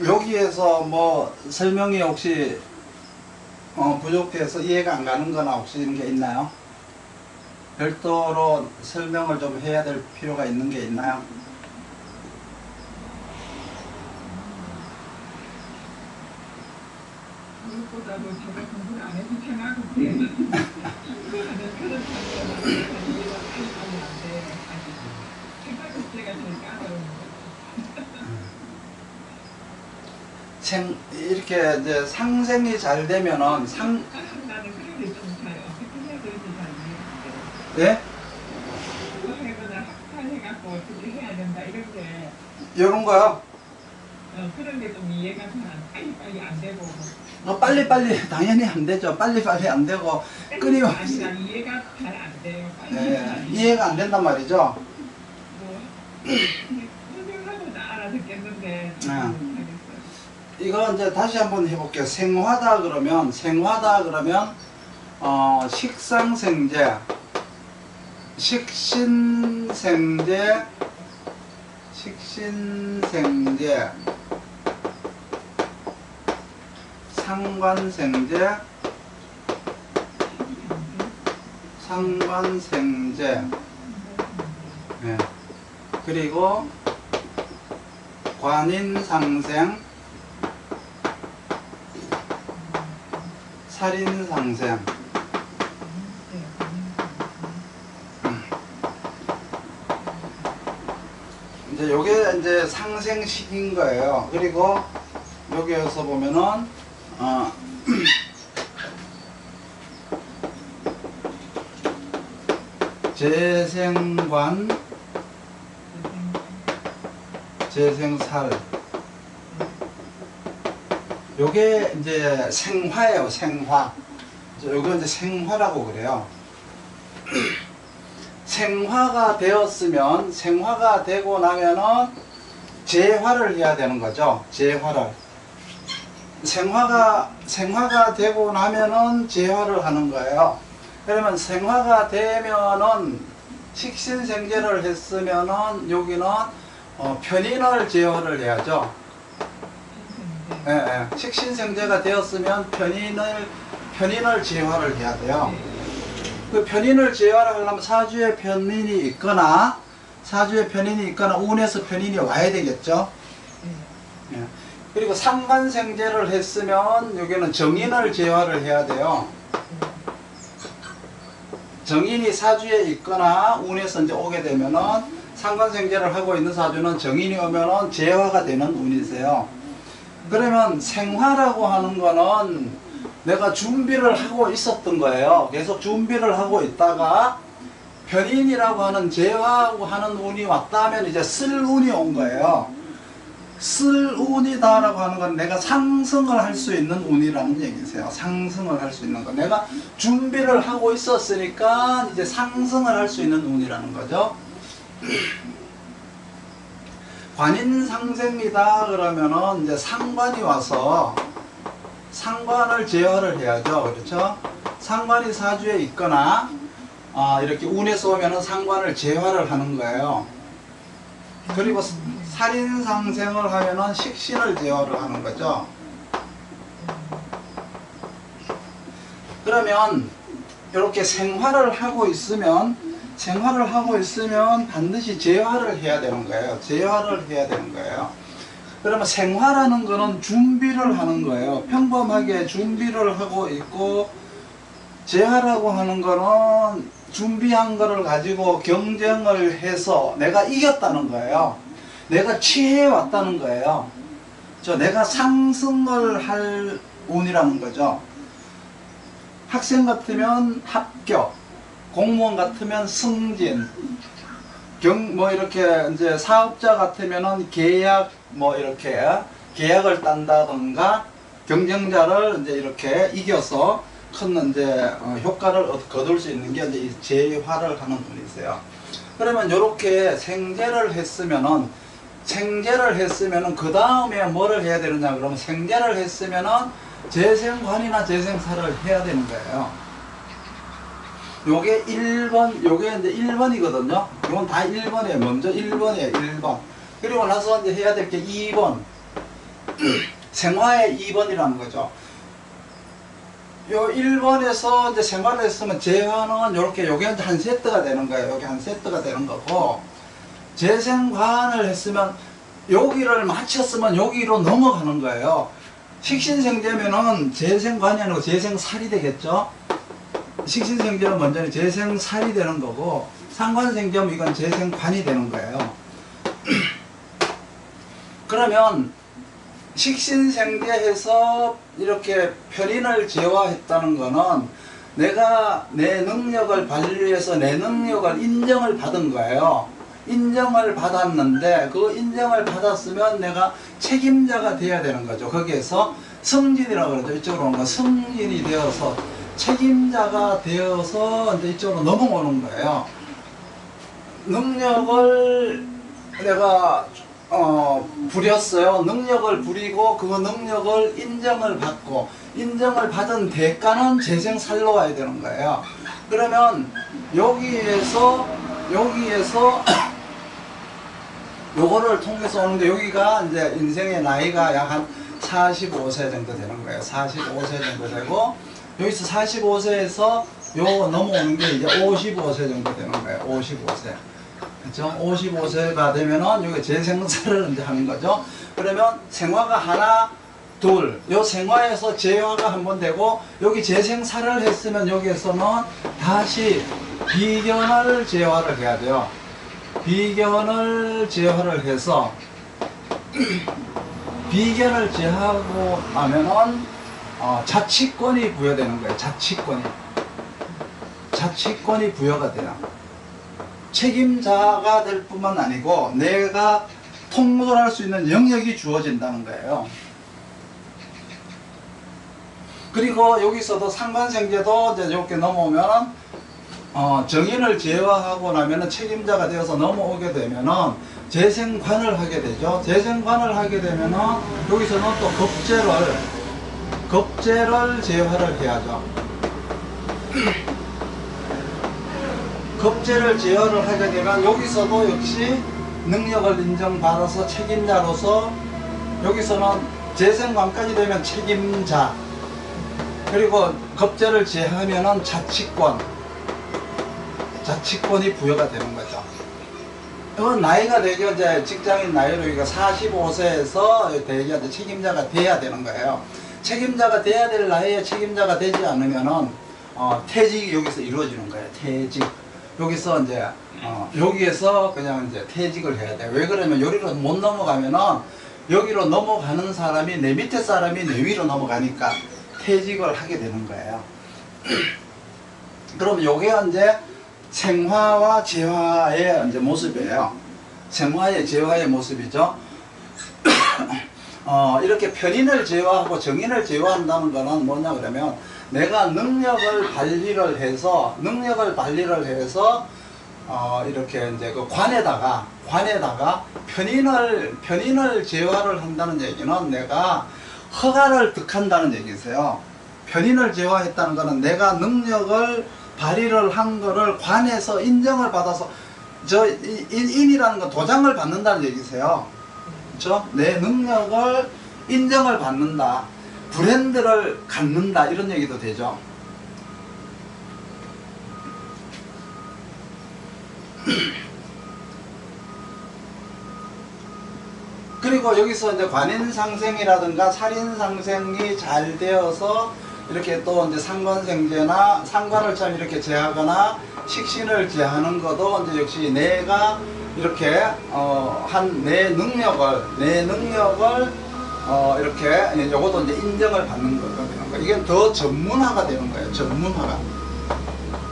여기에서 뭐 설명이 혹시 부족해서 이해가 안 가는 거나 혹시 이런 게 있나요? 별도로 설명을 좀 해야 될 필요가 있는 게 있나요? 무엇보다도 제가 공부를 안 해서 생각하는데 공부하는 그런 상황에서 이해가 빨리 안 돼. 생각 자체가 제일 까다로운 거. 이렇게 이제 상생이 잘 되면은 나는 그런 게 좀 잘 어떻게 해야 될지 잘 모르겠어요. 예? 공부하거나 학탈해갖고 어떻게 해야 된다 이런 게 이런 거요? 그런 게 좀 이해가 잘 빨리 안 되고 빨리빨리 당연히 안 되죠. 빨리빨리 안 되고 끊임없이 아니라 이해가 잘 안 돼요. 예, 이해가 안 된단 말이죠. 뭐 설명하고 나 알아듣겠는데 이거 이제 다시 한번 해볼게요. 생화다 그러면 식상생재, 식신생재, 상관생재, 예. 그리고 관인상생, 살인상생. 이제 요게 이제 상생식인 거예요. 그리고 여기에서 보면은 재생관, 재생살. 요게 이제 생화예요, 생화. 요거 이제 생화라고 그래요. 생화가 되고 나면은 재화를 해야 되는 거죠. 재화를. 생화가 되고 나면은 재화를 하는 거예요. 그러면 생화가 되면은 식신생재를 했으면은 여기는 편인을 재화를 해야죠. 예. 식신생재가 되었으면 편인을 재화를 해야 돼요. 그 편인을 재화를 하려면 사주에 편인이 있거나 운에서 편인이 와야 되겠죠. 예. 그리고 상관생재를 했으면 여기는 정인을 재화를 해야 돼요. 정인이 사주에 있거나 운에서 이제 오게 되면은 상관생재를 하고 있는 사주는 정인이 오면은 재화가 되는 운이세요. 그러면 생화라고 하는 거는 내가 준비를 하고 있었던 거예요. 계속 준비를 하고 있다가 편인이라고 하는 재화하고 하는 운이 왔다면 이제 쓸 운이 온 거예요. 쓸 운이다라고 하는 건 내가 상승을 할 수 있는 운이라는 얘기세요. 상승을 할 수 있는 거. 내가 준비를 하고 있었으니까 이제 상승을 할 수 있는 운이라는 거죠. 관인상생이다 그러면은 이제 상관이 와서 상관을 제어를 해야죠. 그렇죠? 상관이 사주에 있거나 이렇게 운에서 오면은 상관을 제화를 하는 거예요. 그리고 살인상생을 하면은 식신을 제어를 하는 거죠. 그러면 이렇게 생활을 하고 있으면 반드시 재화를 해야 되는 거예요. 재화를 해야 되는 거예요. 그러면 생활하는 거는 준비를 하는 거예요. 평범하게 준비를 하고 있고, 재화라고 하는 거는 준비한 거를 가지고 경쟁을 해서 내가 이겼다는 거예요. 내가 취해왔다는 거예요. 내가 상승을 할 운이라는 거죠. 학생 같으면 합격, 공무원 같으면 승진, 이렇게 이제 사업자 같으면은 계약, 이렇게 계약을 딴다던가 경쟁자를 이제 이렇게 이겨서 큰 이제 효과를 거둘 수 있는 게 이제 재화를 하는 분이세요. 그러면 이렇게 생재를 했으면은 그 다음에 뭐를 해야 되느냐 그러면 생재를 했으면은 재생관이나 재생살을 해야 되는 거예요. 요게 1번, 요게 이제 1번이거든요. 이건 다 1번이에요. 먼저 1번이에요. 1번. 그리고 나서 이제 해야 될 게 2번. 생화의 2번이라는 거죠. 요 1번에서 이제 생화를 했으면 재화는 요렇게 요게 한 세트가 되는 거예요. 요게 한 세트가 되는 거고, 재생관을 했으면 여기를 마쳤으면 여기로 넘어가는 거예요. 식신생제면은 재생관이 아니고 재생살이 되겠죠. 식신생제는 먼저 재생살이 되는 거고, 상관생제면 이건 재생관이 되는 거예요. 그러면 식신생제해서 이렇게 편인을 제화했다는 거는 내가 내 능력을 발휘해서 내 능력을 인정을 받은 거예요. 인정을 받았는데 그 인정을 받았으면 내가 책임자가 돼야 되는 거죠. 거기에서 승진이라고 그러죠. 이쪽으로 오는 거 승진이 되어서 책임자가 되어서 이제 이쪽으로 넘어오는 거예요. 능력을 내가 부렸어요. 능력을 부리고 그 능력을 인정을 받고, 인정을 받은 대가는 재생살로 와야 되는 거예요. 그러면 여기에서 요거를 통해서 오는데, 여기가 이제 인생의 나이가 약 한 45세 정도 되는 거예요. 45세 정도 되고, 여기서 45세에서 요 넘어오는 게 이제 55세 정도 되는 거예요. 55세. 그렇죠? 55세가 되면은 여기 재생살을 이제 하는 거죠. 그러면 생화가 하나, 둘, 요 생화에서 재화가 한 번 되고, 여기 재생살을 했으면 여기에서는 다시 비견을 재화를 해야 돼요. 비견을 재화를 해서 비견을 제하고 나면은 자치권이 부여되는 거예요. 자치권이 부여가 돼요. 책임자가 될 뿐만 아니고 내가 통솔할 수 있는 영역이 주어진다는 거예요. 그리고 여기서도 상관생제도 이제 이렇게 넘어오면 정인을 제화하고 나면은 책임자가 되어서 넘어오게 되면은 재생관을 하게 되죠. 재생관을 하게 되면은 여기서는 또 겁재를 제화를 해야죠. 겁재를 제어를 하게 되면 여기서도 역시 능력을 인정받아서 책임자로서, 여기서는 재생관까지 되면 책임자, 그리고 겁재를 제하면은 자치권이 부여가 되는 거죠. 이건 나이가 되게 이제 직장인 나이로 여기가 45세에서 되게 이제 책임자가 돼야 되는 거예요. 책임자가 돼야 될 나이에 책임자가 되지 않으면은 퇴직이 여기서 이루어지는 거예요. 퇴직. 여기서 이제 여기에서 그냥 이제 퇴직을 해야 돼요. 왜 그러면 여기로 못 넘어가면은 여기로 넘어가는 사람이 내 밑에 사람이 내 위로 넘어가니까 퇴직을 하게 되는 거예요. 그럼 요게 이제 생화와 재화의 이제 모습이에요. 생화의 재화의 모습이죠. 이렇게 편인을 제화하고 정인을 제화한다는 거는 뭐냐 그러면, 내가 능력을 발휘를 해서 이렇게 이제 그 관에다가 편인을 제화를 한다는 얘기는 내가 허가를 득한다는 얘기세요. 편인을 제화했다는 거는 내가 능력을 발휘를 한 거를 관에서 인정을 받아서, 인이라는 건 도장을 받는다는 얘기세요. 그렇죠? 내 능력을 인정을 받는다, 브랜드를 갖는다, 이런 얘기도 되죠. 그리고 여기서 이제 관인상생이라든가 살인상생이 잘 되어서 이렇게 또 이제 상관생제나 상관을 참 이렇게 제하거나 식신을 제하는 것도 이제 역시 내가 이렇게 한 내 능력을 이렇게 요것도 이제 인정을 받는 거가 되는 거예요. 이게 더 전문화가 되는 거예요. 전문화가.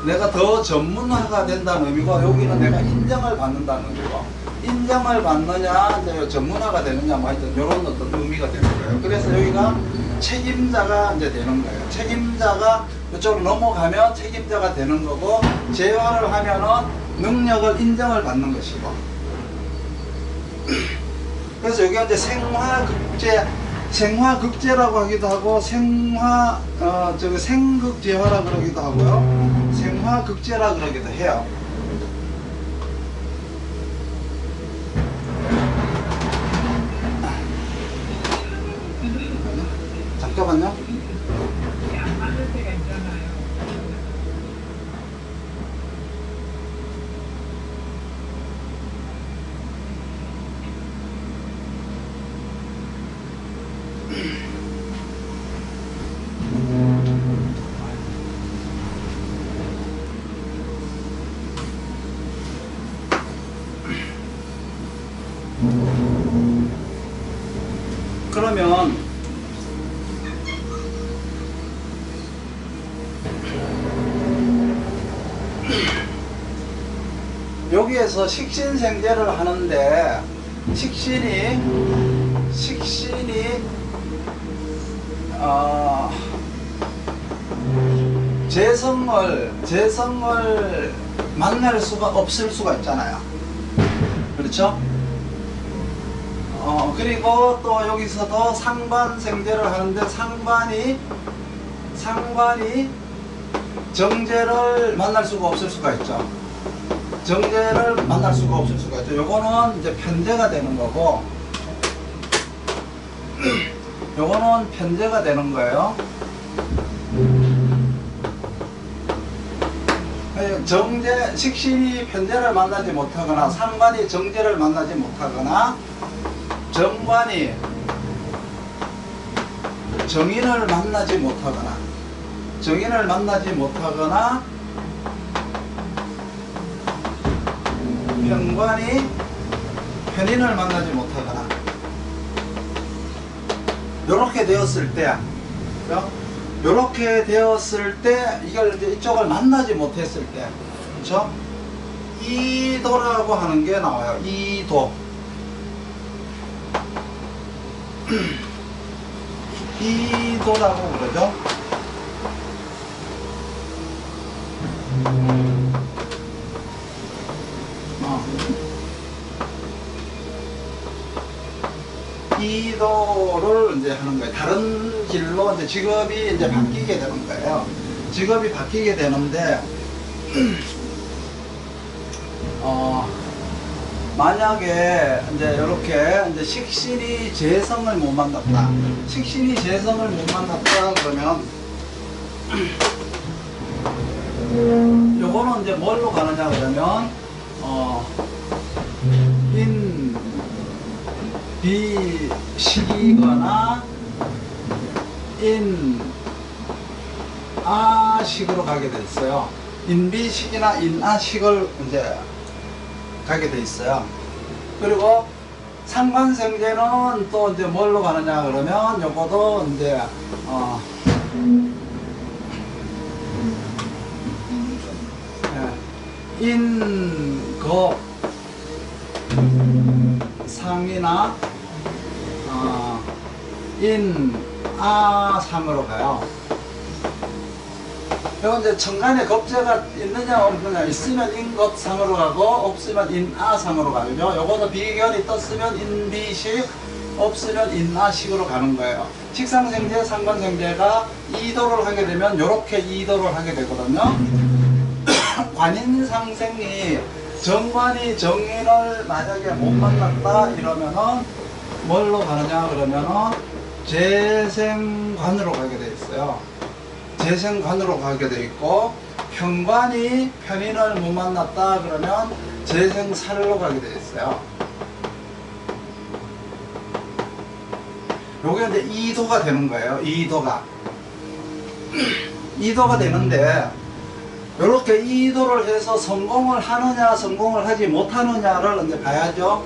내가 더 전문화가 된다는 의미고, 여기는 내가 인정을 받는다는 의미고, 인정을 받느냐, 이제 전문화가 되느냐, 뭐 하여튼 이런 어떤 의미가 되는 거예요. 그래서 여기가 책임자가 이제 되는 거예요. 책임자가 이쪽으로 넘어가면 책임자가 되는 거고, 재화를 하면은 능력을 인정을 받는 것이고. 그래서 여기가 이제 생화극제라고 하기도 하고, 생극재화라 그러기도 하고요. 생화극제라 그러기도 해요. 그러면 여기에서 식신생제를 하는데 식신이 재성을 만날 수가 없을 수가 있잖아요. 그렇죠? 그리고 또 여기서도 상관생제를 하는데 상관이 정제를 만날 수가 없을 수가 있죠. 정제를 만날 수가 없을 수가 있죠. 요거는 이제 편제가 되는 거고, 요거는 편제가 되는 거예요. 식신이 편제를 만나지 못하거나 상관이 정제를 만나지 못하거나 정관이 정인을 만나지 못하거나 편관이 편인을 만나지 못하거나 요렇게 되었을 때, 요렇게 되었을 때 이걸 이제 이쪽을 만나지 못했을 때, 그렇죠? 이도라고 하는 게 나와요. 이도. 이도라고 그러죠. 이도를 이제 하는 거예요. 다른 길로 이제 직업이 이제 바뀌게 되는 거예요. 직업이 바뀌게 되는데, 만약에 이제 이렇게 이제 식신이 재성을 못 만났다. 식신이 재성을 못 만났다 그러면 요거는 이제 뭘로 가느냐 그러면 인비식이거나 인아식으로 가게 돼 있어요. 인비식이나 인아식을 이제 가게 돼 있어요. 그리고 상관생제는 또 이제 뭘로 가느냐 그러면 요거도 이제 인거 상이나 인아상으로 가요. 이건 이제 천간에 겁재가 있느냐 없느냐, 있으면 인겁상으로 가고 없으면 인아상으로 가죠. 요거도 비견이 떴으면 인비식, 없으면 인아식으로 가는 거예요. 식상생제, 상관생제가 이도를 하게 되면 요렇게 이도를 하게 되거든요. 관인상생이 정관이 정인을 만약에 못 만났다 이러면은 뭘로 가느냐 그러면은 재생관으로 가게 돼 있어요. 재생관으로 가게 돼 있고, 편관이 편인을 못 만났다 그러면 재생살로 가게 돼 있어요. 요게 이제 이도가 되는 거예요. 이도가 되는데, 이렇게 이도를 해서 성공을 하느냐 성공을 하지 못하느냐를 이제 봐야죠.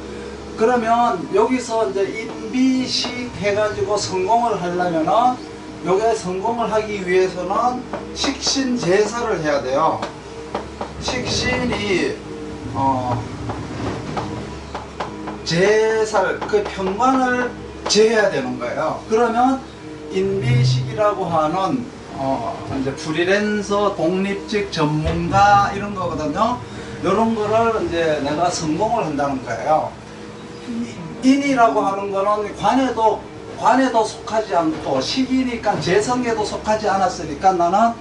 그러면 여기서 이제 인비식 해가지고 성공을 하려면은, 요게 성공을 하기 위해서는 식신 제사를 해야 돼요. 식신이 제살, 그 편관을 제해야 되는 거예요. 그러면 인비식이라고 하는 이제 프리랜서, 독립직 전문가 이런 거거든요. 이런 거를 이제 내가 성공을 한다는 거예요. 인이라고 하는 거는 관에도 속하지 않고 식이니까 재성에도 속하지 않았으니까 나는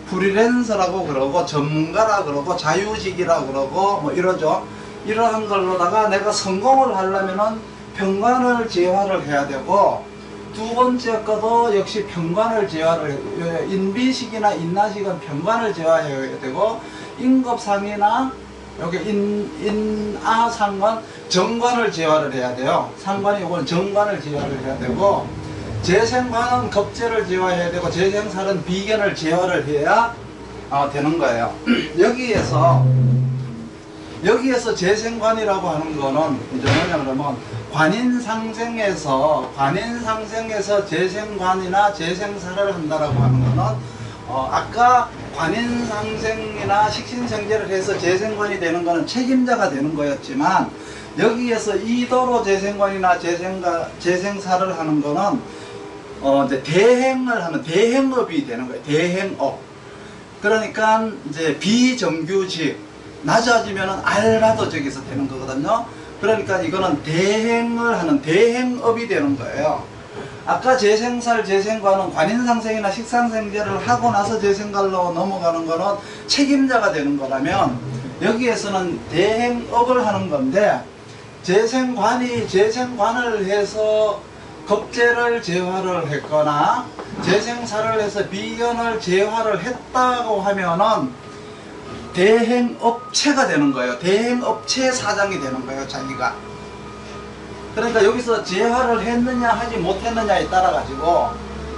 프리랜서라고 그러고 전문가라 그러고 자유직이라 그러고 뭐 이러죠. 이러한 걸로다가 내가 성공을 하려면은 편관을 제화를 해야 되고, 두 번째 거도 역시 편관을 제화를, 인비식이나 인나식은 편관을 제화해야 되고, 인급상이나 여기 인아상관 정관을 제화를 해야 돼요. 상관이 이건 정관을 제화를 해야 되고, 재생관은 겁재를 제화해야 되고, 재생살은 비견을 제화를 해야 되는 거예요. 여기에서 여기에서 재생관이라고 하는 거는 이제 뭐냐 그러면 관인상생에서 재생관이나 재생사를 한다라고 하는 거는 아까 관인상생이나 식신생제를 해서 재생관이 되는 거는 책임자가 되는 거였지만 여기에서 이도로 재생관이나 재생사를 하는 거는 이제 대행을 하는 대행업이 되는 거예요. 대행업. 그러니까 이제 비정규직, 낮아지면은 알바도직에서 되는 거거든요. 그러니까 이거는 대행을 하는 대행업이 되는 거예요. 아까 재생살, 재생관은 관인상생이나 식상생제를 하고 나서 재생관로 넘어가는 거는 책임자가 되는 거라면 여기에서는 대행업을 하는 건데 재생관이 재생관을 해서 겁재를 재활을 했거나 재생사를 해서 비견을 재활을 했다고 하면은 대행업체가 되는 거예요. 대행업체 사장이 되는 거예요, 자기가. 그러니까 여기서 재활을 했느냐 하지 못했느냐에 따라 가지고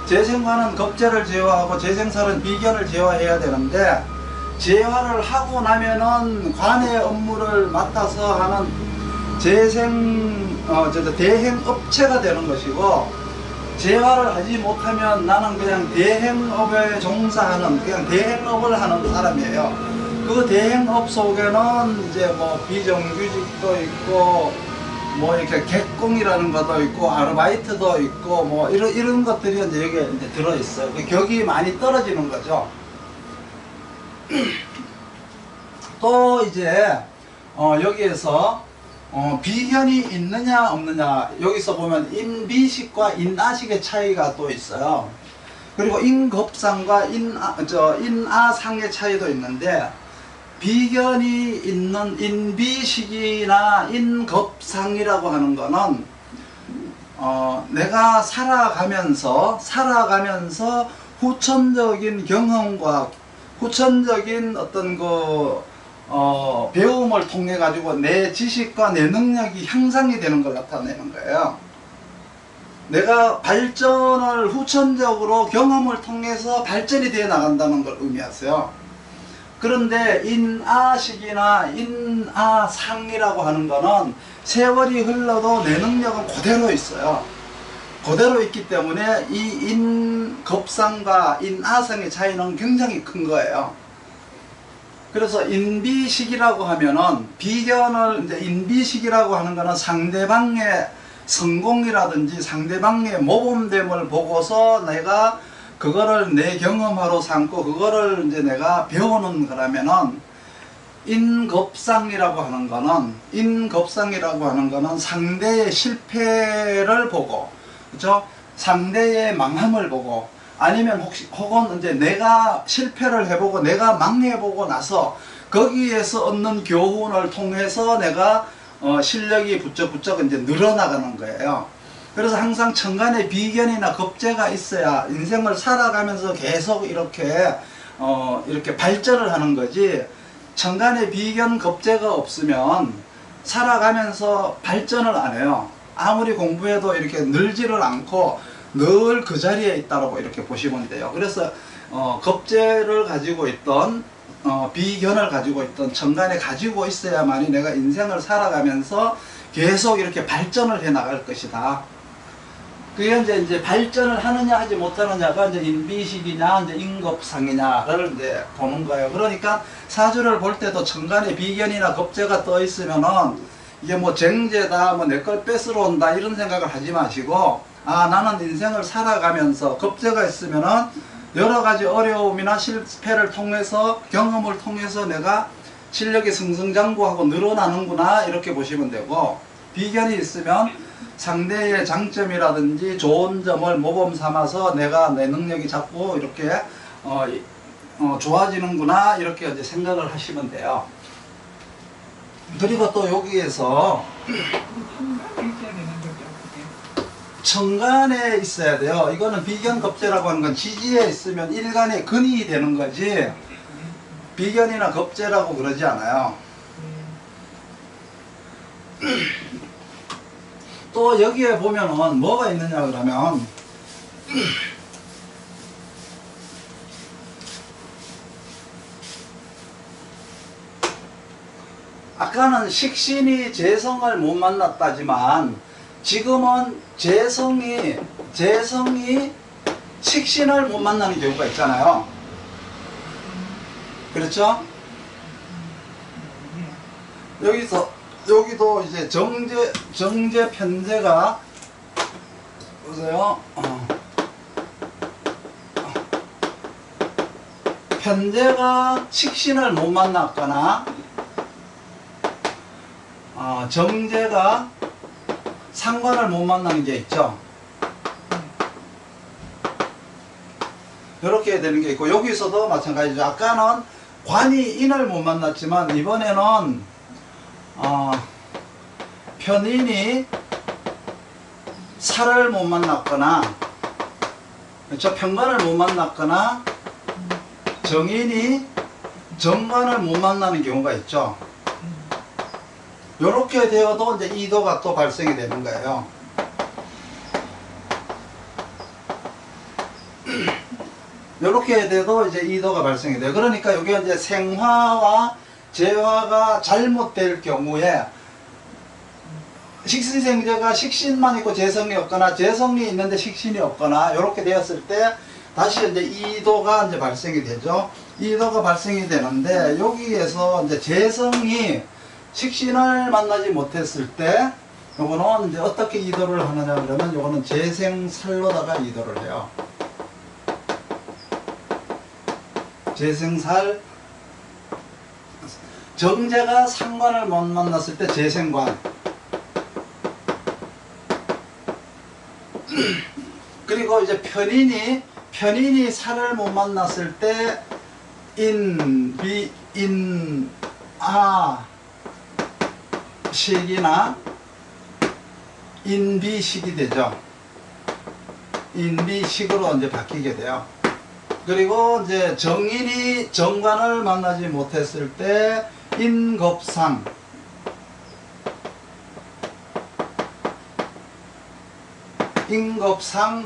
재생관은 겁재를 제어하고 재생사는 비견을 제어해야 되는데 재활을 하고 나면은 관의 업무를 맡아서 하는 대행업체가 되는 것이고 재활을 하지 못하면 나는 그냥 대행업에 종사하는 그냥 대행업을 하는 사람이에요. 그 대행업 속에는 이제 뭐 비정규직도 있고 뭐 이렇게 객공이라는 것도 있고 아르바이트도 있고 뭐 이런 것들이 이제 여기에 이제 들어 있어요. 격이 많이 떨어지는 거죠. 또 이제 여기에서 비견이 있느냐 없느냐 여기서 보면 인비식과 인아식의 차이가 또 있어요. 그리고 인겁상과 인아상의 차이도 있는데 비견이 있는 인비식이나 인겁상이라고 하는 거는 내가 살아가면서 후천적인 경험과 후천적인 어떤 배움을 통해 가지고 내 지식과 내 능력이 향상이 되는 걸 나타내는 거예요. 내가 발전을 후천적으로 경험을 통해서 발전이 되어 나간다는 걸 의미하세요. 그런데 인아식이나 인아상이라고 하는 거는 세월이 흘러도 내 능력은 그대로 있어요. 그대로 있기 때문에 이 인겁상과 인아상의 차이는 굉장히 큰 거예요. 그래서 인비식이라고 하면은 비견을 이제 인비식이라고 하는 거는 상대방의 성공이라든지 상대방의 모범됨을 보고서 내가 그거를 내 경험으로 삼고 그거를 이제 내가 배우는 거라면은 인겁상이라고 하는 거는 상대의 실패를 보고 그렇죠? 상대의 망함을 보고 아니면 혹은 이제 내가 실패를 해보고 내가 망해보고 나서 거기에서 얻는 교훈을 통해서 내가 실력이 부쩍부쩍 이제 늘어나가는 거예요. 그래서 항상 천간에 비견이나 겁재가 있어야 인생을 살아가면서 계속 이렇게 발전을 하는 거지. 천간에 비견 겁재가 없으면 살아가면서 발전을 안 해요. 아무리 공부해도 이렇게 늘지를 않고 늘 그 자리에 있다고 이렇게 보시면 돼요. 그래서 겁재를 가지고 있던 비견을 가지고 있던 천간에 가지고 있어야만이 내가 인생을 살아가면서 계속 이렇게 발전을 해 나갈 것이다. 그게 이제 발전을 하느냐 하지 못하느냐가 이제 인비식이냐 이제 인겁상이냐를 이제 보는 거예요. 그러니까 사주를 볼 때도 천간에 비견이나 겁재가 떠 있으면은 이게 뭐 쟁제다, 뭐 내 걸 뺏으러 온다 이런 생각을 하지 마시고 나는 인생을 살아가면서 겁재가 있으면은 여러 가지 어려움이나 실패를 통해서 경험을 통해서 내가 실력이 승승장구하고 늘어나는구나 이렇게 보시면 되고 비견이 있으면 상대의 장점이라든지 좋은 점을 모범 삼아서 내가 내 능력이 자꾸 이렇게 좋아지는구나 이렇게 이제 생각을 하시면 돼요. 그리고 또 여기에서 천간에 있어야 돼요. 이거는 비견겁재라고 하는 건 지지에 있으면 일간의 근이 되는 거지 비견이나 겁재라고 그러지 않아요. 또 여기에 보면은 뭐가 있느냐 그러면 아까 아까는 식신이 재성을 못 만났다지만 지금은 재성이 식신을 못 만나는 경우가 있잖아요. 그렇죠? 여기도 이제 정제 편제가 보세요. 편제가 식신을 못 만났거나 정제가 상관을 못 만나는 게 있죠. 이렇게 되는 게 있고, 여기서도 마찬가지죠. 아까는 관이 인을 못 만났지만 이번에는 편인이 살을 못 만났거나, 그렇죠? 편관을 못 만났거나 정인이 정관을 못 만나는 경우가 있죠. 이렇게 되어도 이제 이도가 또 발생이 되는 거예요. 이렇게 돼도 이제 이도가 발생이 돼요. 그러니까 이게 이제 생화와 재화가 잘못될 경우에 식신생제가 식신만 있고 재성이 없거나 재성이 있는데 식신이 없거나 이렇게 되었을 때 다시 이제 이도가 이제 발생이 되죠. 이도가 발생이 되는데 여기에서 이제 재성이 식신을 만나지 못했을 때 요거는 이제 어떻게 이도를 하느냐 그러면 요거는 재생살로다가 이도를 해요. 재생살, 정제가 상관을 못 만났을 때 재생관, 그리고 이제 편인이 살을 못 만났을 때 식이나 인비식이 되죠. 인비식으로 이제 바뀌게 돼요. 그리고 이제 정인이 정관을 만나지 못했을 때 인겁상,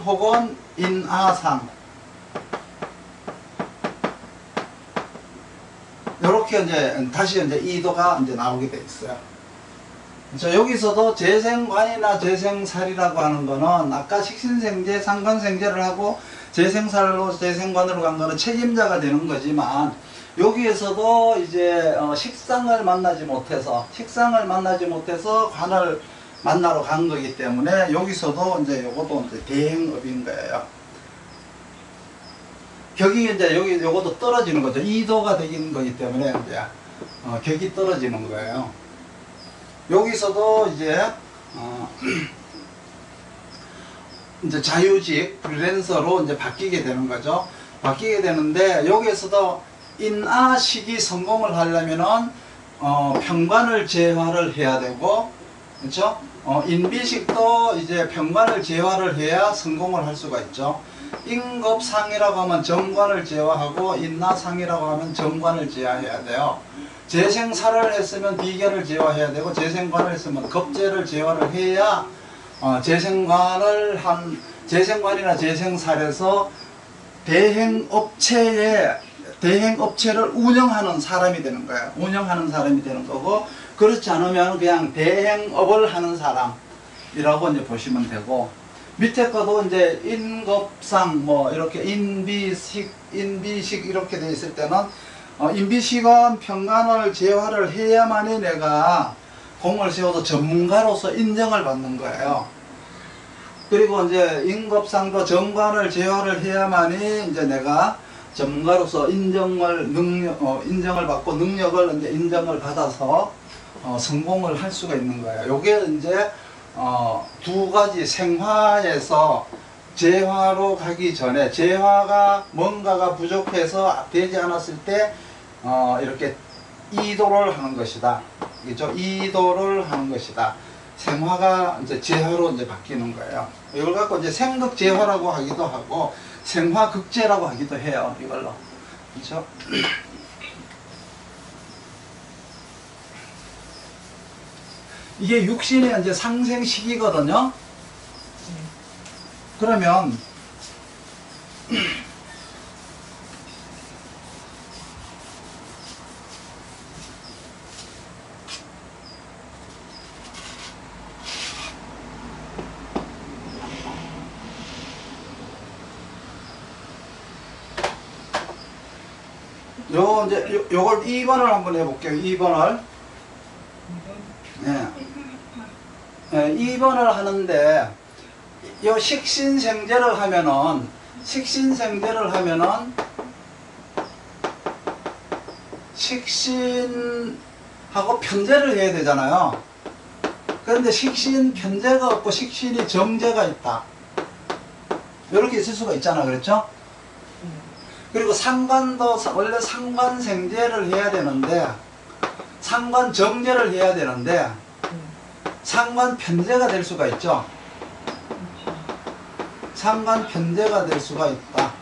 혹은 인아상, 이렇게 이제 다시 이제 이도가 이제 나오게 돼 있어요. 자, 여기서도 재생관이나 재생살이라고 하는 거는 아까 식신생제, 상관생제를 하고 재생살로 재생관으로 간 거는 책임자가 되는 거지만 여기에서도 이제 식상을 만나지 못해서 관을 만나러 간 거기 때문에 여기서도 이제 요것도 이제 대행업인 거예요. 격이 이제 요것도 떨어지는 거죠. 이도가 되는 거기 때문에 이제 격이 떨어지는 거예요. 여기서도 이제 이제 자유직 프리랜서로 이제 바뀌게 되는 거죠. 바뀌게 되는데 여기에서도 인아식이 성공을 하려면은 편관을 재화를 해야 되고, 그렇죠? 인비식도 이제 편관을 재화를 해야 성공을 할 수가 있죠. 인겁상이라고 하면 정관을 재화하고 인나상이라고 하면 정관을 재화해야 돼요. 재생살을 했으면 비결을 재화해야 되고 재생관을 했으면 겁재를 재화를 해야 재생관이나 재생살에서 대행업체를 운영하는 사람이 되는 거예요. 운영하는 사람이 되는 거고, 그렇지 않으면 그냥 대행업을 하는 사람이라고 이제 보시면 되고, 밑에 거도 이제 인겁상 뭐 이렇게 인비식 이렇게 돼 있을 때는 인비식은 편관을 재화를 해야만이 내가 공을 세워서 전문가로서 인정을 받는 거예요. 그리고 이제 인겁상도 정관을 재화를 해야만이 이제 내가 전문가로서 인정을 받고 능력을 이제 인정을 받아서 성공을 할 수가 있는 거예요. 요게 이제 두 가지 생화에서 재화로 가기 전에 재화가 뭔가가 부족해서 되지 않았을 때 이렇게 이도를 하는 것이다. 그죠? 이도를 하는 것이다. 생화가 이제 재화로 이제 바뀌는 거예요. 이걸 갖고 이제 생극재화라고 하기도 하고 생화극재라고 하기도 해요. 이걸로. 그렇죠? 이게 육신의 이제 상생 시기거든요. 그러면 요걸 2번을 한번 해볼게요. 2번을. 예. 예, 2번을 하는데, 요 식신생제를 하면은, 식신하고 편제를 해야 되잖아요. 그런데 식신 편제가 없고 식신이 정제가 있다. 이렇게 있을 수가 있잖아. 그렇죠? 그리고 상관도 원래 상관생제를 해야 되는데 상관정제를 해야 되는데 상관편제가 될 수가 있죠. 상관편제가 될 수가 있다.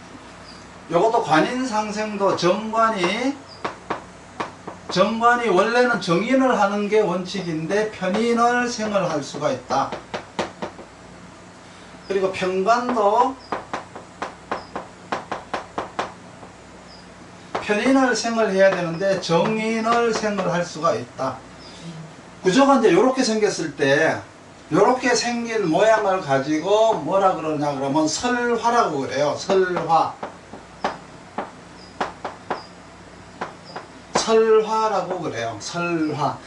요것도 관인상생도 정관이 원래는 정인을 하는 게 원칙인데 편인을 생을 할 수가 있다. 그리고 편관도 편인을 생을 해야 되는데 정인을 생을 할 수가 있다. 구조가 이제 이렇게 생겼을 때 이렇게 생긴 모양을 가지고 뭐라 그러냐 그러면 설화라고 그래요. 설화라고 그래요. 설화.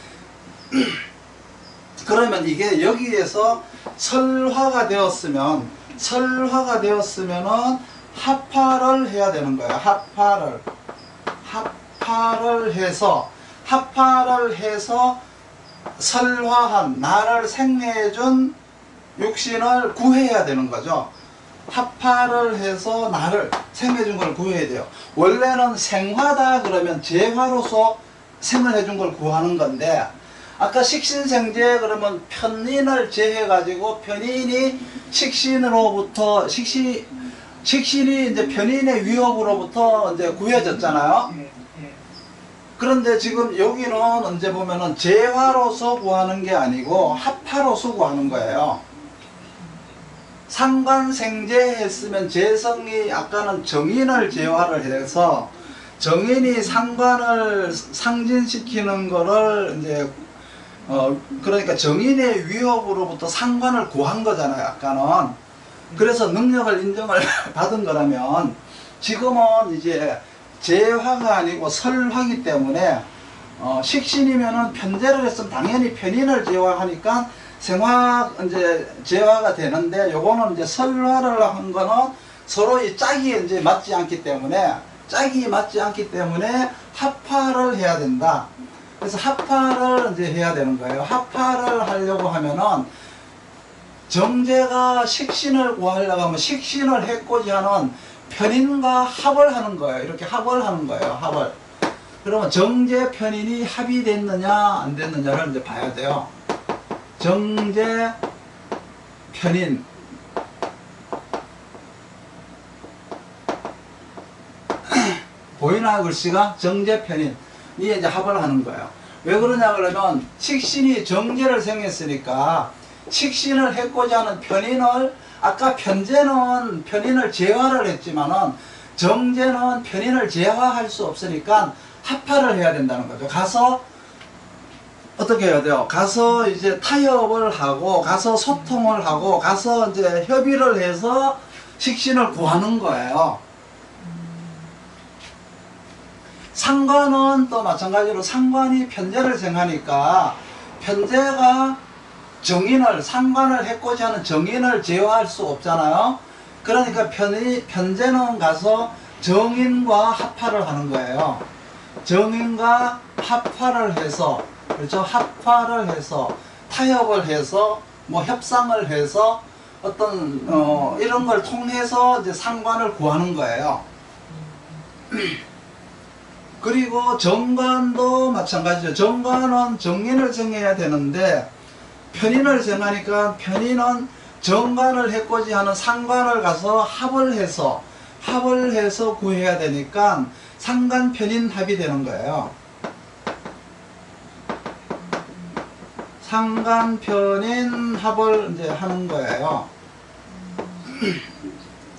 그러면 이게 여기에서 설화가 되었으면은 합파를 해야 되는 거예요. 합파를 해서 설화한 나를 생내해준 육신을 구해야 되는 거죠. 합파를 해서 나를 생해준 걸 구해야 돼요. 원래는 생화다 그러면 재화로서 생을 해준 걸 구하는 건데, 아까 식신생제 그러면 편인을 제해가지고 편인이 식신으로부터 식신이 이제 편인의 위협으로부터 이제 구해졌잖아요. 그런데 지금 여기는 언제 보면은 재화로서 구하는 게 아니고 합파로서 구하는 거예요. 상관생제 했으면 재성이 아까는 정인을 재화를 해서 정인이 상관을 상진시키는 거를 이제 그러니까 정인의 위협으로부터 상관을 구한 거잖아요. 아까는. 그래서 능력을 인정을 받은 거라면 지금은 이제 재화가 아니고 설화기 때문에 식신이면은 편제를 했으면 당연히 편인을 재화하니까 생화 이제 재화가 되는데, 요거는 이제 설화를 한 거는 서로 이 짝이 이제 맞지 않기 때문에 합파를 해야 된다. 그래서 합파를 이제 해야 되는 거예요. 합파를 하려고 하면은 정제가 식신을 구하려고 하면 식신을 해코지 하는 편인과 합을 하는 거예요. 이렇게 합을 하는 거예요. 합을. 그러면 정제 편인이 합이 됐느냐 안 됐느냐를 이제 봐야 돼요. 정제 편인 보이나요? 글씨가 정제 편인 이 이제 합을 하는 거예요. 왜 그러냐 그러면 식신이 정제를 생했으니까 식신을 해코자 하는 편인을, 아까 편제는 편인을 제화를 했지만은 정제는 편인을 제화할 수 없으니까 합파를 해야 된다는 거죠. 가서 어떻게 해야 돼요? 가서 이제 타협을 하고 가서 소통을 하고 가서 이제 협의를 해서 식신을 구하는 거예요. 상관은 또 마찬가지로 상관이 편제를 생하니까 편제가 정인을, 상관을 해코지 하는 정인을 제어할 수 없잖아요. 그러니까 편제는 가서 정인과 합파를 하는 거예요. 정인과 합파를 해서, 그렇죠? 합파를 해서 타협을 해서 뭐 협상을 해서 어떤 이런 걸 통해서 이제 상관을 구하는 거예요. 그리고 정관도 마찬가지죠. 정관은 정인을 정해야 되는데 편인을 정하니까 편인은 정관을 해코지 하는 상관을 가서 합을 해서 구해야 되니까 상관 편인 합이 되는 거예요. 상관 편인 합을 이제 하는 거예요.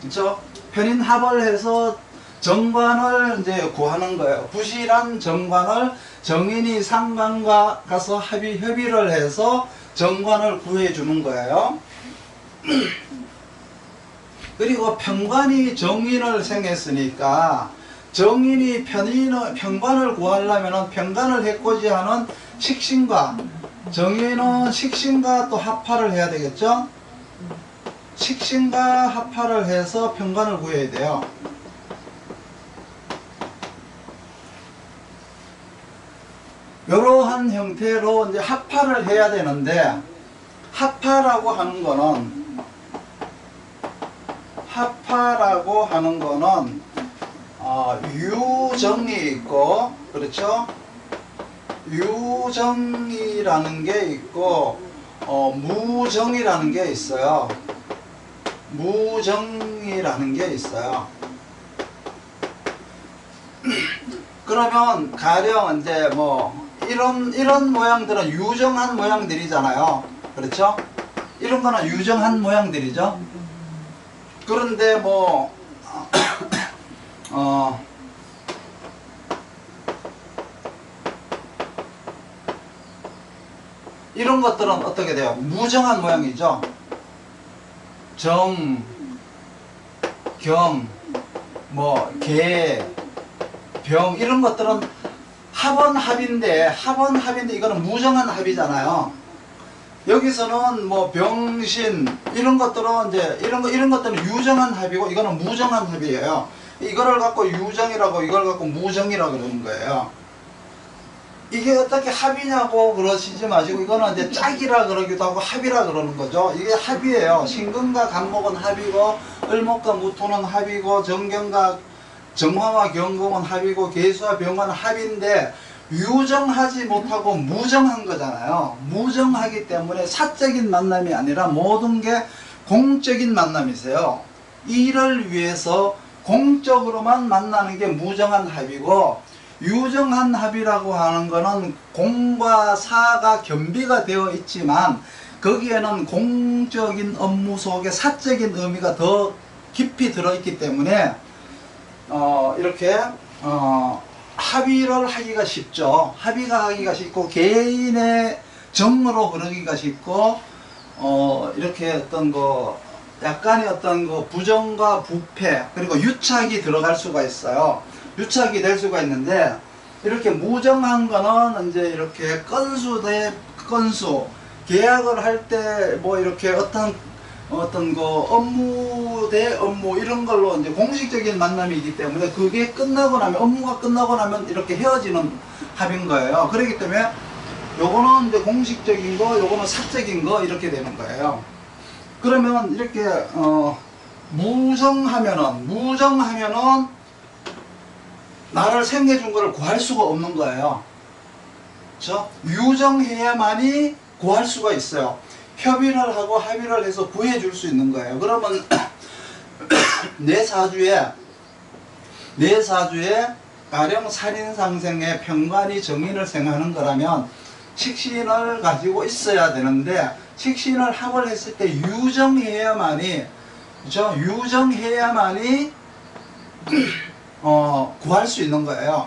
그렇죠? 편인 합을 해서 정관을 이제 구하는 거예요. 부실한 정관을 정인이 상관과 가서 협의를 해서 정관을 구해 주는 거예요. 그리고 편관이 정인을 생했으니까 정인이 평관을 구하려면 평관을 해코지하는 식신과 정인은 식신과 또 합파를 해야 되겠죠? 식신과 합파를 해서 평관을 구해야 돼요. 이러한 형태로 이제 합파를 해야 되는데, 합파라고 하는 거는 유정이 있고, 그렇죠? 유정이라는 게 있고, 무정이라는 게 있어요. 무정이라는 게 있어요. 그러면 가령 이제 뭐 이런 모양들은 유정한 모양들이잖아요. 그렇죠? 이런 거는 유정한 모양들이죠. 그런데 뭐 이런 것들은 어떻게 돼요? 무정한 모양이죠. 정, 겸, 뭐 개, 병 이런 것들은 합인데 이거는 무정한 합이잖아요. 여기서는 뭐 병신 이런 것들은 이제 이런 것들은 유정한 합이고 이거는 무정한 합이에요. 이거를 갖고 유정이라고 이걸 갖고 무정이라고 그러는 거예요. 이게 어떻게 합이냐고 그러시지 마시고 이거는 이제 짝이라 그러기도 하고 합이라 그러는 거죠. 이게 합이에요. 신금과 간목은 합이고 을목과 무토는 합이고 정화와 경금은 합이고 계수와 병화는 합인데 유정하지 못하고 무정한 거잖아요. 무정하기 때문에 사적인 만남이 아니라 모든 게 공적인 만남이세요. 이를 위해서 공적으로만 만나는 게 무정한 합이고, 유정한 합이라고 하는 거는 공과 사가 겸비가 되어 있지만 거기에는 공적인 업무 속에 사적인 의미가 더 깊이 들어있기 때문에 이렇게 합의를 하기가 쉽죠. 합의가 하기가 쉽고 개인의 정으로 흐르기가 쉽고 이렇게 어떤 약간의 어떤 부정과 부패 그리고 유착이 들어갈 수가 있어요. 유착이 될 수가 있는데, 이렇게 무정한 거는 이제 이렇게 건수 대 건수 계약을 할 때 뭐 이렇게 어떤 업무 대 업무 이런 걸로 이제 공식적인 만남이기 때문에 그게 끝나고 나면 업무가 끝나고 나면 이렇게 헤어지는 합인 거예요. 그렇기 때문에 요거는 이제 공식적인 거, 요거는 사적인 거 이렇게 되는 거예요. 그러면 이렇게 무정하면은 나를 생겨준 거를 구할 수가 없는 거예요. 그렇죠? 유정해야만이 구할 수가 있어요. 협의를 하고 합의를 해서 구해줄 수 있는 거예요. 그러면 내 사주에 가령 살인상생의 평관이 정인을 생하는 거라면 식신을 가지고 있어야 되는데, 식신을 합을 했을 때 유정해야만이, 그렇죠? 유정해야만이 구할 수 있는 거예요.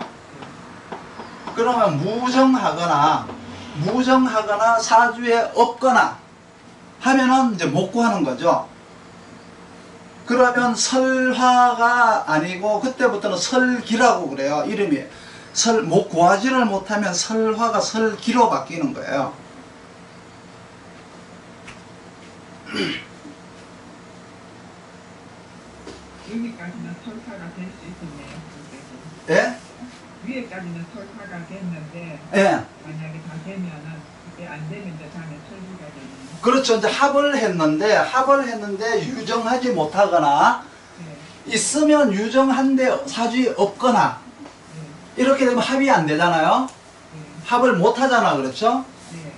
그러면 무정하거나 사주에 없거나 하면은 이제 못 구하는 거죠. 그러면 설화가 아니고 그때부터는 설기라고 그래요. 이름이 구하지를 못하면 설화가 설기로 바뀌는 거예요. 여기까지는 설파가 될 수 있겠네요. 예? 위에까지는 설파가 됐는데, 예. 만약에 다 되면은 그게 안 되면 이제 다음에 설기가 되는. 그렇죠. 이제 합을 했는데 유정하지 못하거나 있으면 유정한데 사주에 없거나 이렇게 되면 합이 안 되잖아요. 합을 못 하잖아. 그렇죠?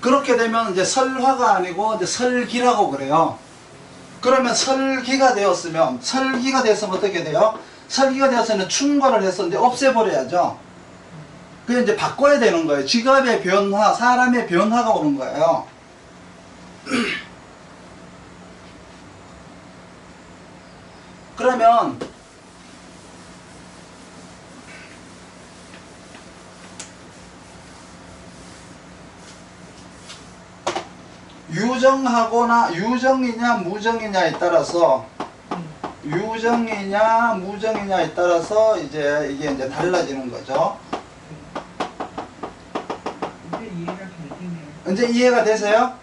그렇게 되면 이제 설화가 아니고 이제 설기라고 그래요. 그러면 설기가 되었으면 어떻게 돼요? 설기가 되었으면 충고를 해서 이제 없애버려야죠. 그게 이제 바꿔야 되는 거예요. 직업의 변화, 사람의 변화가 오는 거예요. 그러면 유정이냐 무정이냐에 따라서 유정이냐 무정이냐에 따라서 이제 이게 이제 달라지는 거죠. 이제 이해가 잘 되네요. 이제 이해가 되세요?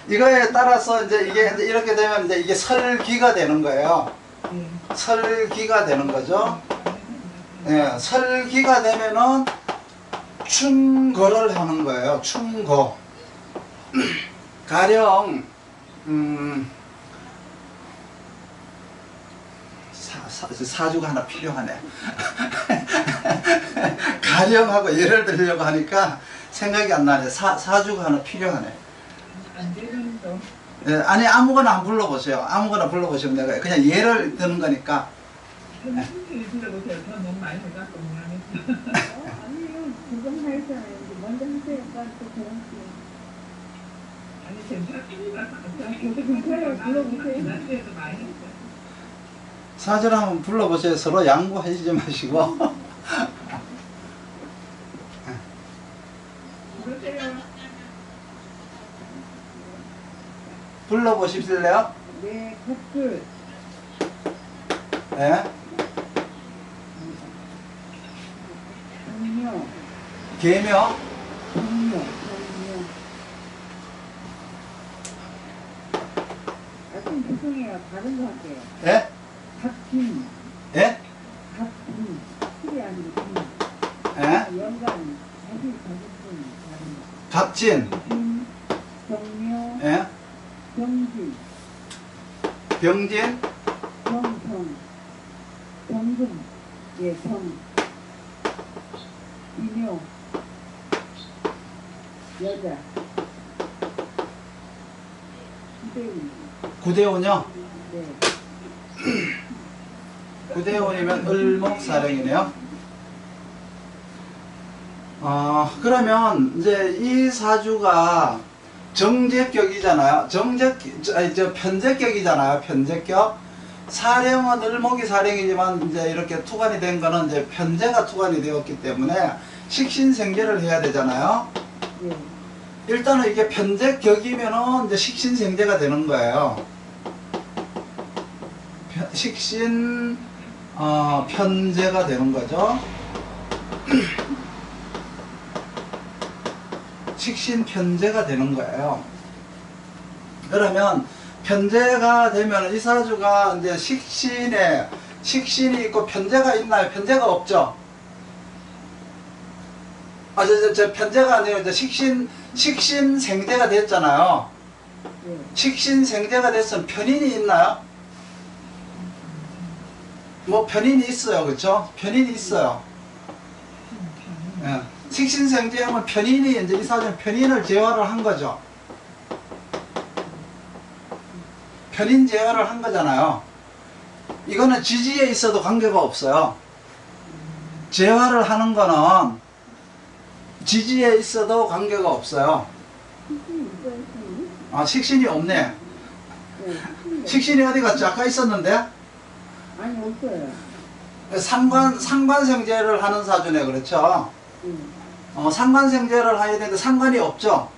이거에 따라서 이제 이게 이제 이렇게 되면 이제 이게 설기가 되는 거예요. 예. 설기가 되는 거죠. 예, 설기가 되면은 충거를 하는 거예요. 충거. 가령 사주가 하나 필요하네. 가령하고 예를 들려고 하니까 생각이 안 나네. 사주가 하나 필요하네. 안 되면 또 예, 아니 아무거나 한번 불러보세요. 아무거나 불러보시면 내가 그냥 예를 드는 거니까. 선생님이 불러보세요. 저 너무 많이 해갖고 미안했어. 아니요, 지금 하잖아요. 먼저 하세요. 또 그럴게요. 아니 괜찮습니다. 괜찮아요. 불러보세요. 지난주에도 많이 했어요. 사주를 한번 불러보세요. 서로 양보하시지 마시고. 부르세요. 불러보실래요? 네, 컵줄. 예? 정묘. 계묘? 정묘. 좀 죄송해요. 다른 거 할게요. 예? 갑진. 예? 갑진. 술이 아니고 진. 예? 연간. 자기 다른 거. 갑진? 진. 정묘. 예? 병진. 병진? 정성. 정금. 예, 정. 비묘. 여자. 기대운. 구대원이요? 네. 구대원이면 을목사령이네요. 그러면 이제 이 사주가 정제격이잖아요. 편제격이잖아요. 편제격. 사령은 을목이 사령이지만 이제 이렇게 투관이 된 거는 이제 편제가 투관이 되었기 때문에 식신생제를 해야 되잖아요. 네. 일단은 이게 편제격이면은 이제 식신생제가 되는 거예요. 식신 편제가 되는 거죠. 식신 편제가 되는 거예요. 그러면 편제가 되면 이 사주가 이제 식신이 있고 편제가 있나요? 편제가 없죠. 저 편제가 아니라 이제 식신생제가 됐잖아요. 네. 식신생제가 됐으면 편인이 있나요? 뭐 편인이 있어요, 그렇죠? 편인이 있어요. 예. 식신생제하면 편인이 이제 이 사주는 편인을 제어를 한 거죠. 편인 제어를 한 거잖아요. 이거는 지지에 있어도 관계가 없어요. 제화를 하는 거는 지지에 있어도 관계가 없어요. 식신이 있어요, 식신이? 식신이 없네. 네, 식신이 식신이 어디 갔죠? 아까 있었는데? 아니, 없어요. 상관생제를 하는 사주네, 그렇죠? 상관생제를 해야 되는데 상관이 없죠?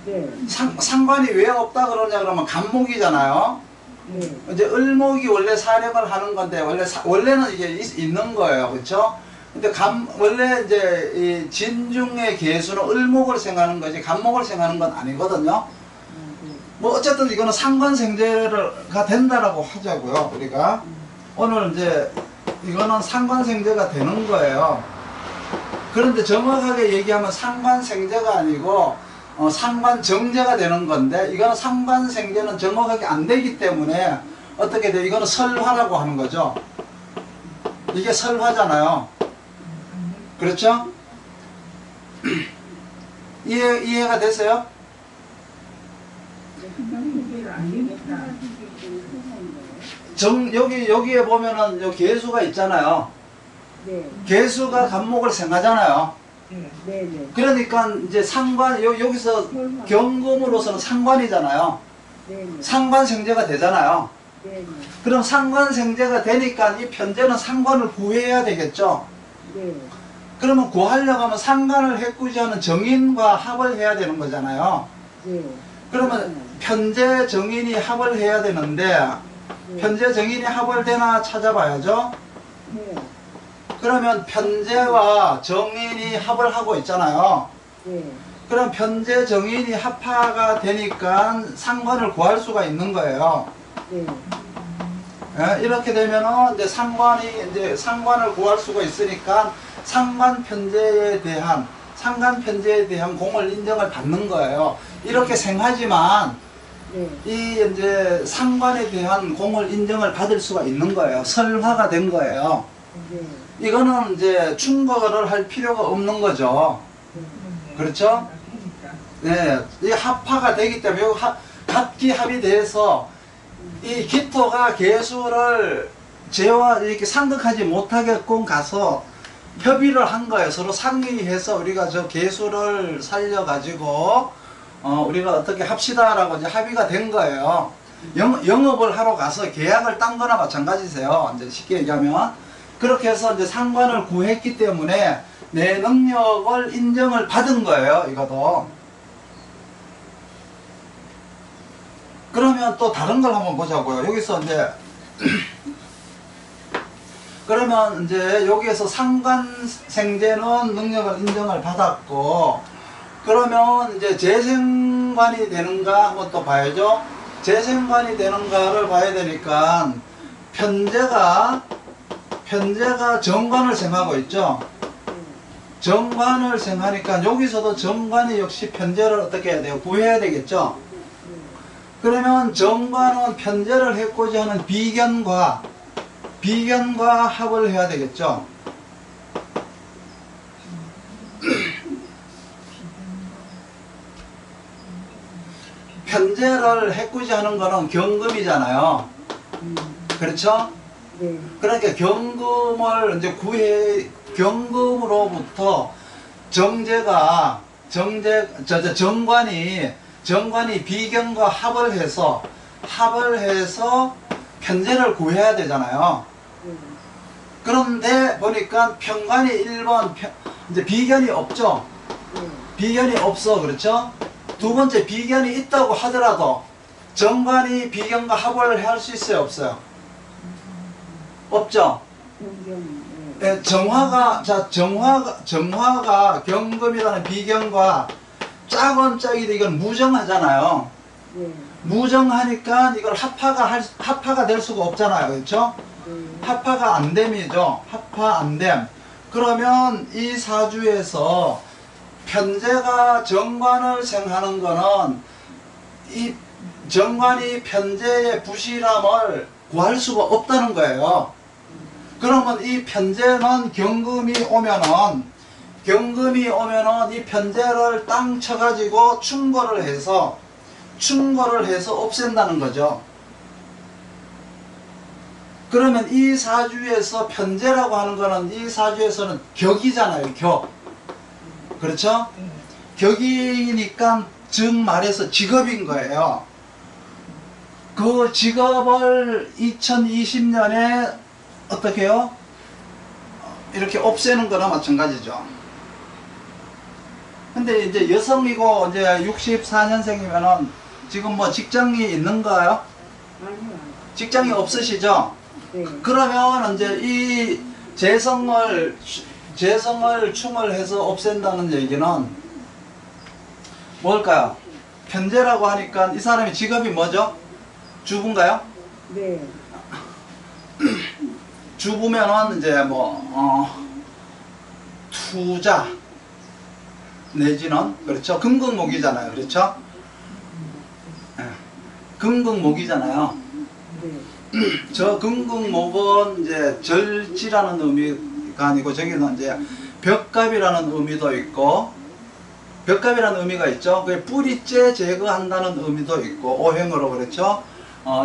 네. 상관이 왜 없다 그러냐 그러면 간목이잖아요. 네. 이제 을목이 원래 사령을 하는 건데 원래는 이게 있는 거예요, 그렇죠? 근데 원래 이제 이 진중의 계수는 을목을 생각하는 거지 간목을 생각하는 건 아니거든요. 뭐 어쨌든 이거는 상관생제가 된다라고 하자고요, 우리가. 오늘 이제 이거는 상관생제가 되는 거예요. 그런데 정확하게 얘기하면 상관생제가 아니고 상관정제가 되는 건데 이거는 상관생제는 정확하게 안 되기 때문에 어떻게 돼? 이거는 설화라고 하는 거죠. 이게 설화잖아요. 그렇죠? 이해가 되세요? 여기에 보면은 요 개수가 있잖아요. 네. 개수가 간목을 생하잖아요. 네. 네. 그러니까 이제 여기서 경금으로서는 상관이잖아요. 네. 상관생제가 되잖아요. 네. 그럼 상관생제가 되니까 이 편제는 상관을 구해야 되겠죠. 네. 그러면 구하려고 하면 상관을 해꾸지 않은 정인과 합을 해야 되는 거잖아요. 네. 그러면 편재 정인이 합을 해야 되는데 편재 정인이 합을 되나 찾아봐야죠. 네. 그러면 편재와 정인이 합을 하고 있잖아요. 네. 그럼 편재 정인이 합파가 되니까 상관을 구할 수가 있는 거예요. 네. 예, 이렇게 되면은 이제 상관을 구할 수가 있으니까 상관 편재에 대한 공을 인정을 받는 거예요. 이렇게 생하지만 네. 이 이제 상관에 대한 공을 인정을 받을 수가 있는 거예요. 설화가 된 거예요. 네. 이거는 이제 충고를 할 필요가 없는 거죠. 그렇죠? 네, 이 합파가 되기 때문에 합기합이 돼서 이 기토가 개수를 재와 이렇게 상극하지 못하게끔 가서 협의를 한 거예요. 서로 상의해서 우리가 저 개수를 살려가지고 우리가 어떻게 합시다라고 이제 합의가 된 거예요. 영업을 하러 가서 계약을 딴 거나 마찬가지세요. 이제 쉽게 얘기하면. 그렇게 해서 이제 상관을 구했기 때문에 내 능력을 인정을 받은 거예요. 이것도. 그러면 또 다른 걸 한번 보자고요. 여기서 이제 그러면 이제 여기에서 상관생제는 능력을 인정을 받았고, 그러면 이제 재생관이 되는가 한번 또 봐야죠. 재생관이 되는가를 봐야 되니까 편제가 정관을 생하고 있죠. 정관을 생하니까 여기서도 정관이 역시 편제를 어떻게 해야 돼요? 구해야 되겠죠. 그러면 정관은 편제를 했고자 하는 비견과 합을 해야 되겠죠. 편제를 했고자 하는 거는 경금이잖아요. 그렇죠? 네. 그러니까 경금을 이제 경금으로부터 정관이 비견과 합을 해서 편제를 구해야 되잖아요. 그런데 보니까 편관이 1번 이제 비견이 없죠. 비견이 없어. 그렇죠? 두 번째 비견이 있다고 하더라도 정관이 비견과 합을 할 수 있어요, 없어요? 없죠. 네, 정화가 경금이라는 비견과 짝은 짝이도 이건 무정하잖아요. 무정하니까 이걸 합파가 될 수가 없잖아요. 그렇죠? 합파가 안 됨이죠. 합파 안 됨. 그러면 이 사주에서 편제가 정관을 생하는 거는 이 정관이 편제의 부실함을 구할 수가 없다는 거예요. 그러면 이 편제는 경금이 오면은 이 편제를 땅 쳐가지고 충고를 해서 없앤다는 거죠. 그러면 이 사주에서 편제라고 하는 거는 이 사주에서는 격이잖아요. 격. 그렇죠? 격이니까 즉 말해서 직업인 거예요. 그 직업을 2020년에 어떻게 해요? 이렇게 없애는 거나 마찬가지죠. 근데 이제 여성이고 이제 64년생이면은 지금 뭐 직장이 있는가요? 아니요. 직장이 없으시죠? 네. 그러면 이제 이 재성을 충을 해서 없앤다는 얘기는 뭘까요? 편제라고 하니까 이 사람의 직업이 뭐죠? 주부인가요? 네. 주부면은 이제 투자 내지는 그렇죠. 금극목이잖아요. 그렇죠? 금극목이잖아요. 네. 저 금극목은 이제 절지라는 의미가 아니고 저기는 이제 벽갑이라는 의미도 있고 벽갑이라는 의미가 있죠. 그 뿌리째 제거한다는 의미도 있고 오행으로 그렇죠.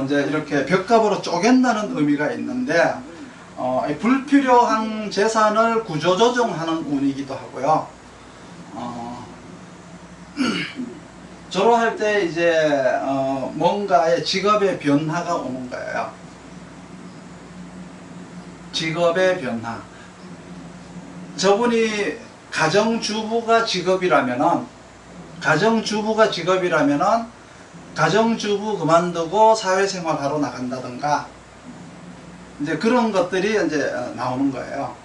이제 이렇게 벽갑으로 쪼갠다는 의미가 있는데 불필요한 재산을 구조조정하는 운이기도 하고요. 졸업할 때 이제 뭔가의 직업의 변화가 오는 거예요. 직업의 변화. 저분이 가정주부가 직업이라면은 가정주부 그만두고 사회생활하러 나간다든가 이제 그런 것들이 이제 나오는 거예요.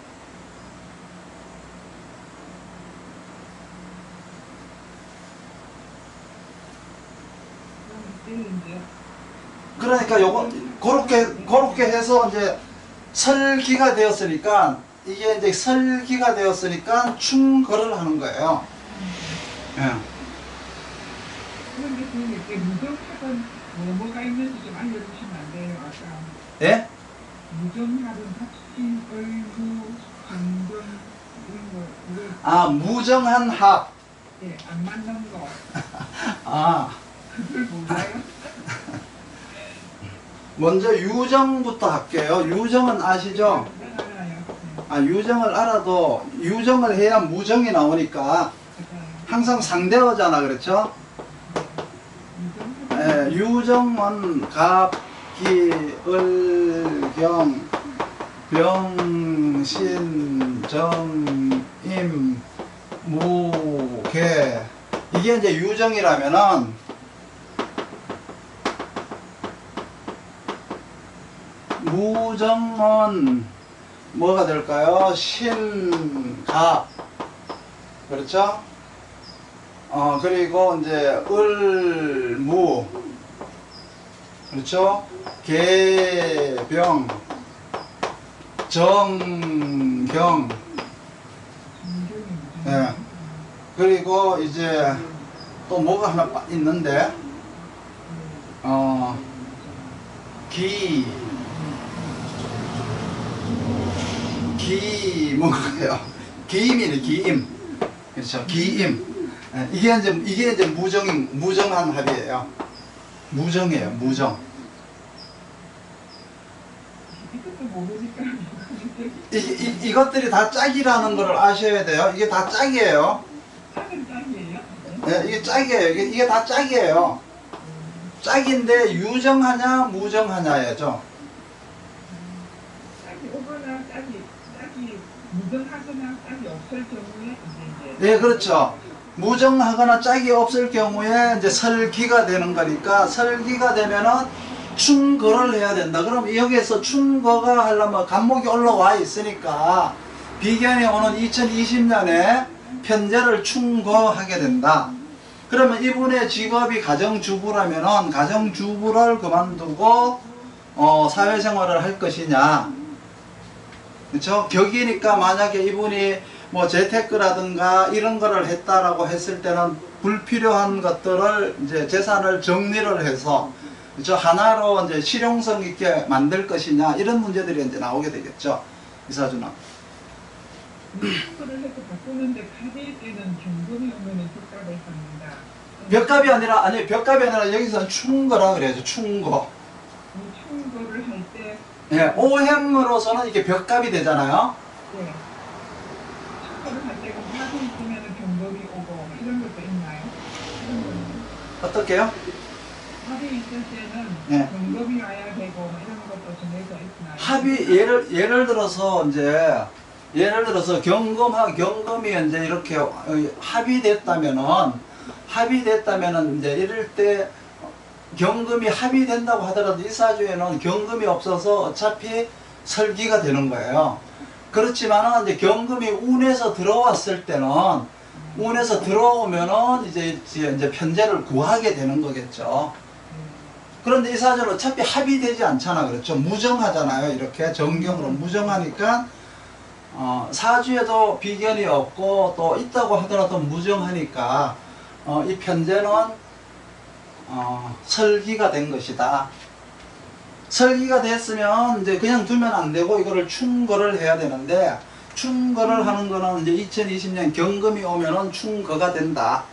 그러니까 요거 그렇게 해서 이제 설기가 되었으니까 이게 이제 설기가 되었으니까 충거를 하는 거예요. 예. 그런데 그 이렇게 무정합은 뭐가 있는지 좀 알려주시면 안 돼요? 아까 예? 무정합은 합신, 얼무, 강정 이런 거 이거 아, 무정한 합. 예, 안 맞는 거 아, 그걸 몰라요? 먼저 유정부터 할게요. 유정은 아시죠? 네, 알아요. 네, 아, 유정을 알아도 유정을 해야 무정이 나오니까 알아요. 항상 상대어잖아, 그렇죠? 예, 유정은 갑기, 을, 경, 병, 신, 정, 임, 무, 개. 이게 이제 유정이라면은 무정은 뭐가 될까요? 신, 갑. 그렇죠? 그리고 이제 을, 무. 그렇죠? 개, 병, 정, 경. 예. 그리고 이제 또 뭐가 하나 있는데, 뭔가요? 기임이네, 기임. 그렇죠, 기임. 예, 이게 이제 무정한 합이에요. 무정이에요, 무정. 이것도 모르니까 이것들이 다 짝이라는 걸 아셔야 돼요. 이게 다 짝이에요. 짝은 짝이에요? 예, 이게 짝이에요. 이게 다 짝이에요. 짝인데 유정하냐, 무정하냐죠. 짝이 오거나 짝이 무정하거나 짝이 없을 경우에 이제 네, 그렇죠. 무정하거나 짝이 없을 경우에 이제 설기가 되는 거니까 설기가 되면은 충거를 해야 된다. 그럼 여기에서 충거가 하려면 간목이 올라와 있으니까 비견이 오는 2020년에 편제를 충거하게 된다. 그러면 이분의 직업이 가정주부라면은 가정주부를 그만두고 사회생활을 할 것이냐. 그렇죠? 격이니까 만약에 이분이 뭐 재테크라든가 이런 거를 했다라고 했을 때는 불필요한 것들을 이제 재산을 정리를 해서 그렇죠? 하나로 이제 실용성 있게 만들 것이냐 이런 문제들이 이제 나오게 되겠죠. 이사주는. 그걸 해서 바꾸는데 카드일 때는 경금이 오면은 벽값을 받는다. 벽값이 아니라 여기서는 충거라 그래야죠. 충거. 이 충고를 할 때 예, 오행으로서는 이게 벽값이 되잖아요. 네. 충고를 할 때 그럼 카드 있으면은 경금이 오고 이런 것도 있나요? 이런 거는 어떻게요? 합이 있을 때는 네. 경금이 와야 되고 뭐 이런 것도 정해져 있나요? 합이 예를 들어서 경금이 이제 이렇게 합이 됐다면은 이제 이럴 때 경금이 합의된다고 하더라도 이 사주에는 경금이 없어서 어차피 설기가 되는 거예요. 그렇지만은 이제 경금이 운에서 들어왔을 때는 운에서 들어오면은 이제 편제를 구하게 되는 거겠죠. 그런데 이 사주는 어차피 합의되지 않잖아. 그렇죠. 무정하잖아요. 이렇게 정경으로 무정하니까 사주에도 비견이 없고 또 있다고 하더라도 무정하니까 이 편제는 설기가 된 것이다. 설기가 됐으면 이제 그냥 두면 안 되고 이거를 충거를 해야 되는데 충거를 하는 거는 이제 2020년 경금이 오면은 충거가 된다.